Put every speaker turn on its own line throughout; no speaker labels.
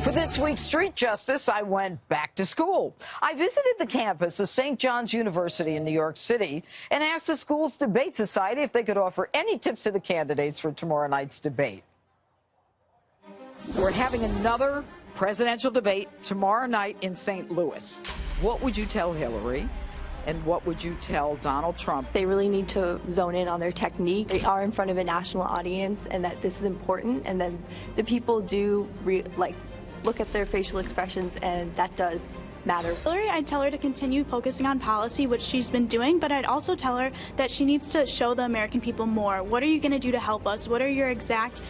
For this week's Street Justice, I went back to school. I visited the campus of St. John's University in New York City and asked the school's debate society if they could offer any tips to the candidates for tomorrow night's debate. We're having another presidential debate tomorrow night in St. Louis. What would you tell Hillary? And what would you tell Donald Trump?
They really need to zone in on their technique. They are in front of a national audience, and that this is important, and then the people do look at their facial expressions, and that does matter.
Hillary, I'd tell her to continue focusing on policy, which she's been doing, but I'd also tell her that she needs to show the American people more. What are you going to do to help us? What are your exact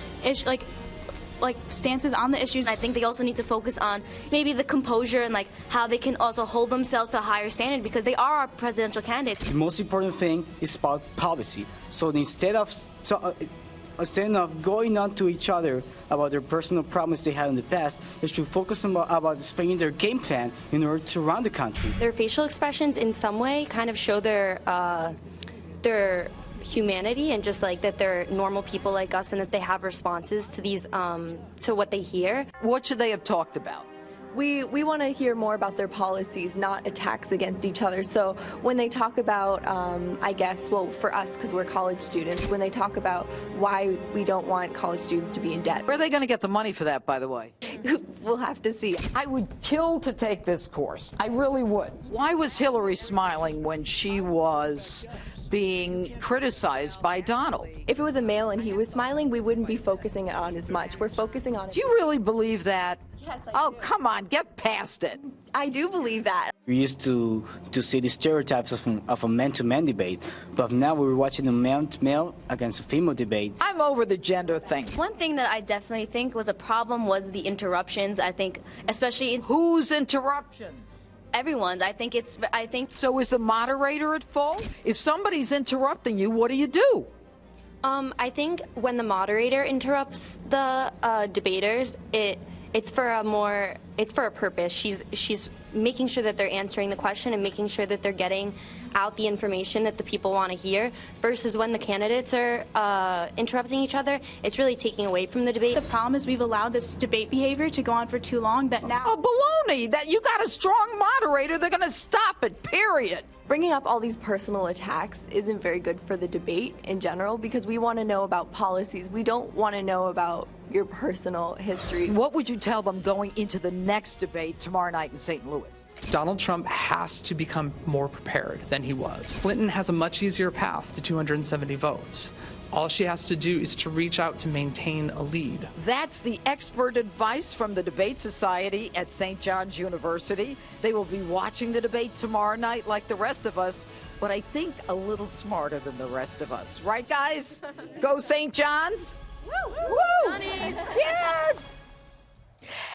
stances on the issues?
I think they also need to focus on maybe the composure and how they can also hold themselves to a higher standard, because they are our presidential candidates.
The most important thing is about policy. So instead of going on to each other about their personal problems they had in the past, they should focus on about explaining their game plan in order to run the country.
Their facial expressions in some way kind of show their humanity, and just that they're normal people like us, and that they have responses to these to what they hear.
What should they have talked about?
We want to hear more about their policies, not attacks against each other. So when they talk about, I guess, well, for us, because we're college students, when they talk about why we don't want college students to be in debt.
Where are they going to get the money for that, by the way?
We'll have to see.
I would kill to take this course. I really would. Why was Hillary smiling when she was being criticized by Donald?
If it was a male and he was smiling, we wouldn't be focusing on as much. We're focusing on it.
Do you really believe that?
Yes,
I do. Come on, get past it.
I do believe that.
We used to see the stereotypes of a man-to-man debate, but now we're watching a male against a female debate.
I'm over the gender thing.
One thing that I definitely think was a problem was the interruptions. I think, especially
whose interruptions?
Everyone's. I think.
So is the moderator at fault? If somebody's interrupting you, what do you do?
I think when the moderator interrupts the debaters, it's for a purpose. She's making sure that they're answering the question and making sure that they're getting out the information that the people want to hear, versus when the candidates are interrupting each other, it's really taking away from the debate.
The problem is we've allowed this debate behavior to go on for too long that now...
Oh, baloney! That you got a strong moderator, they're going to stop it, period.
Bringing up all these personal attacks isn't very good for the debate in general, because we want to know about policies. We don't want to know about your personal history.
What would you tell them going into the next debate tomorrow night in St. Louis?
Donald Trump has to become more prepared than he was. Clinton has a much easier path to 270 votes. All she has to do is to reach out to maintain a lead.
That's the expert advice from the Debate Society at St. John's University. They will be watching the debate tomorrow night like the rest of us, but I think a little smarter than the rest of us. Right, guys? Go St. John's!
Woo!
Woo! Yes!